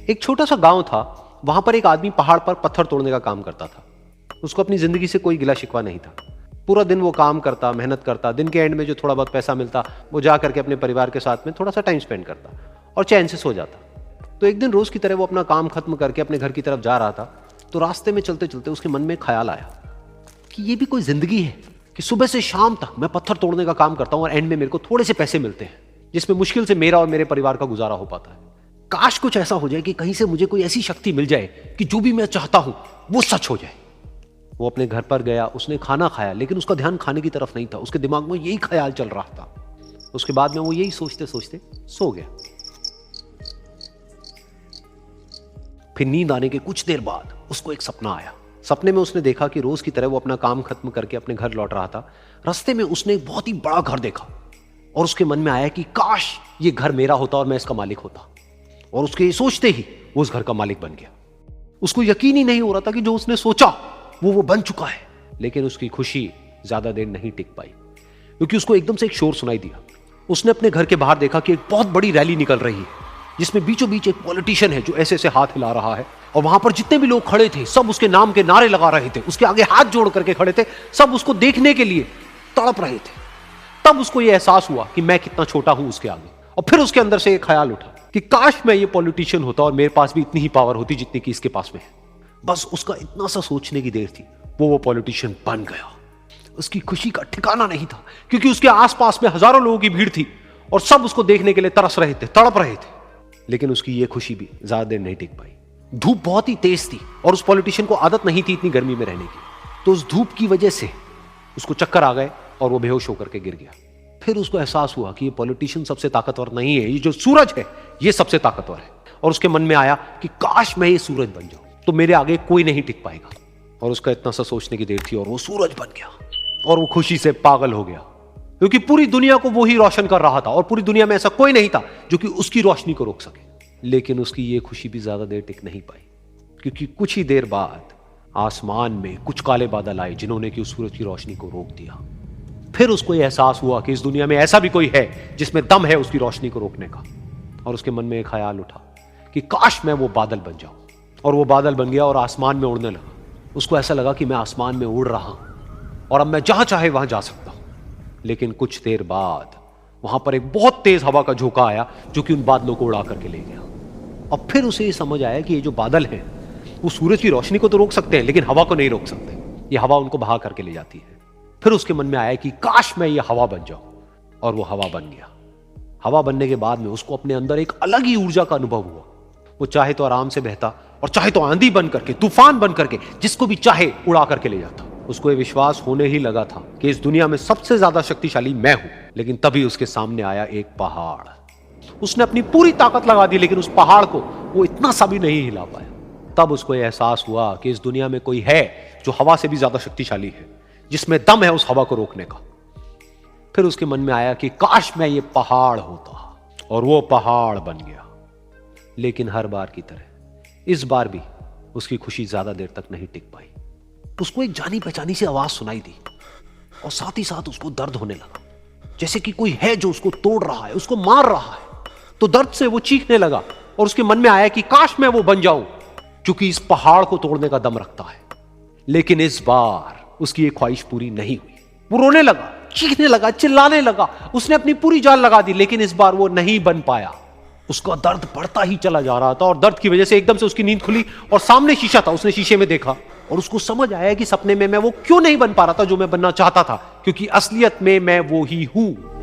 एक छोटा सा गांव था, वहां पर एक आदमी पहाड़ पर पत्थर तोड़ने का काम करता था। उसको अपनी जिंदगी से कोई गिला शिकवा नहीं था। पूरा दिन वो काम करता, मेहनत करता, दिन के एंड में जो थोड़ा बहुत पैसा मिलता वो जा करके अपने परिवार के साथ में थोड़ा सा टाइम स्पेंड करता और चैन से सो जाता। तो एक दिन रोज की तरह वो अपना काम खत्म करके अपने घर की तरफ जा रहा था, तो रास्ते में चलते चलते उसके मन में ख्याल आया कि ये भी कोई जिंदगी है कि सुबह से शाम तक मैं पत्थर तोड़ने का काम करता हूं और एंड में मेरे को थोड़े से पैसे मिलते हैं, जिसमें मुश्किल से मेरा और मेरे परिवार का गुजारा हो पाता है। काश कुछ ऐसा हो जाए कि कहीं से मुझे कोई ऐसी शक्ति मिल जाए कि जो भी मैं चाहता हूं वो सच हो जाए। वो अपने घर पर गया, उसने खाना खाया, लेकिन उसका ध्यान खाने की तरफ नहीं था, उसके दिमाग में यही ख्याल चल रहा था। उसके बाद में वो यही सोचते सोचते सो गया। फिर नींद आने के कुछ देर बाद उसको एक सपना आया। सपने में उसने देखा कि रोज की तरह वो अपना काम खत्म करके अपने घर लौट रहा था। रास्ते में उसने एक बहुत ही बड़ा घर देखा और उसके मन में आया कि काश ये घर मेरा होता और मैं इसका मालिक होता। और उसके सोचते ही वो उस घर का मालिक बन गया। उसको यकीन ही नहीं हो रहा था कि जो उसने सोचा वो बन चुका है। लेकिन उसकी खुशी ज्यादा देर नहीं टिक पाई, क्योंकि उसको एकदम से एक शोर सुनाई दिया। उसने अपने घर के बाहर देखा कि एक बहुत बड़ी रैली निकल रही है, जिसमें बीचों बीच एक पॉलिटिशियन है जो ऐसे ऐसे हाथ हिला रहा है, और वहां पर जितने भी लोग खड़े थे सब उसके नाम के नारे लगा रहे थे, उसके आगे हाथ जोड़ करके खड़े थे, सब उसको देखने के लिए तड़प रहे थे। तब उसको यह एहसास हुआ कि मैं कितना छोटा हूं उसके आगे। और फिर उसके अंदर से एक ख्याल उठा कि काश मैं ये पॉलिटिशियन होता और मेरे पास भी इतनी ही पावर होती जितनी कि इसके पास में है। बस उसका इतना सा सोचने की देर थी, वो पॉलिटिशियन बन गया। उसकी खुशी का ठिकाना नहीं था, क्योंकि उसके आसपास में हजारों लोगों की भीड़ थी और सब उसको देखने के लिए तरस रहे थे, तड़प रहे थे। लेकिन उसकी ये खुशी भी ज्यादा देर नहीं टिक पाई। धूप बहुत ही तेज थी और उस पॉलिटिशियन को आदत नहीं थी इतनी गर्मी में रहने की, तो उस धूप की वजह से उसको चक्कर आ गए और वो बेहोश होकर के गिर गया। फिर उसको एहसास हुआ कि ये पॉलिटिशियन सबसे ताकतवर नहीं है, ये जो सूरज है ये सबसे ताकतवर है। और उसके मन में आया कि काश मैं ये सूरज बन जाऊं तो मेरे आगे कोई नहीं टिक पाएगा। और उसका इतना सा सोचने की देर थी और वो सूरज बन गया और वो खुशी से पागल हो गया, क्योंकि पूरी दुनिया को वो ही रोशन कर रहा था और पूरी दुनिया में ऐसा कोई नहीं था जो कि उसकी रोशनी को रोक सके। लेकिन उसकी ये खुशी भी ज्यादा देर टिक नहीं पाई, क्योंकि कुछ ही देर बाद आसमान में कुछ काले बादल आए जिन्होंने कि उस सूरज की रोशनी को रोक दिया। फिर उसको यह एहसास हुआ कि इस दुनिया में ऐसा भी कोई है जिसमें दम है उसकी रोशनी को रोकने का। और उसके मन में एक ख्याल उठा कि काश मैं वो बादल बन जाऊं। और वो बादल बन गया और आसमान में उड़ने लगा। उसको ऐसा लगा कि मैं आसमान में उड़ रहा हूं और अब मैं जहां चाहे वहां जा सकता हूं। लेकिन कुछ देर बाद वहां पर एक बहुत तेज हवा का झोंका आया जो कि उन बादलों को उड़ा करके ले गया। और फिर उसे ये समझ आया कि ये जो बादल हैं वो सूरज की रोशनी को तो रोक सकते हैं, लेकिन हवा को नहीं रोक सकते। ये हवा उनको बहा करके ले जाती है। फिर उसके मन में आया कि काश मैं ये हवा बन जाऊं, और वो हवा बन गया। हवा बनने के बाद में उसको अपने अंदर एक अलग ही ऊर्जा का अनुभव हुआ। वो चाहे तो आराम से बहता और चाहे तो आंधी बन करके, तूफान बन करके, जिसको भी चाहे उड़ा करके ले जाता। उसको ये विश्वास होने ही लगा था कि इस दुनिया में सबसे ज्यादा शक्तिशाली मैं हूं। लेकिन तभी उसके सामने आया एक पहाड़। उसने अपनी पूरी ताकत लगा दी, लेकिन उस पहाड़ को वो इतना सा भी नहीं हिला पाया। तब उसको यह एहसास हुआ कि इस दुनिया में कोई है जो हवा से भी ज्यादा शक्तिशाली है, जिसमें दम है उस हवा को रोकने का। फिर उसके मन में आया कि काश मैं ये पहाड़ होता, और वो पहाड़ बन गया। लेकिन हर बार की तरह इस बार भी उसकी खुशी ज्यादा देर तक नहीं टिक पाई। उसको एक जानी पहचानी सी आवाज सुनाई दी और साथ ही साथ उसको दर्द होने लगा, जैसे कि कोई है जो उसको तोड़ रहा है, उसको मार रहा है। तो दर्द से वो चीखने लगा और उसके मन में आया कि काश मैं वो बन जाऊं क्योंकि इस पहाड़ को तोड़ने का दम रखता है। लेकिन इस बार उसकी ये ख्वाहिश पूरी नहीं हुई। वो रोने लगा, चीखने लगा, चिल्लाने लगा। उसने अपनी पूरी जान लगा दी, लेकिन इस बार वो नहीं बन पाया। उसका दर्द बढ़ता ही चला जा रहा था और दर्द की वजह से एकदम से उसकी नींद खुली और सामने शीशा था। उसने शीशे में देखा और उसको समझ आया कि सपने में मैं वो क्यों नहीं बन पा रहा था जो मैं बनना चाहता था, क्योंकि असलियत में मैं वो ही हूं।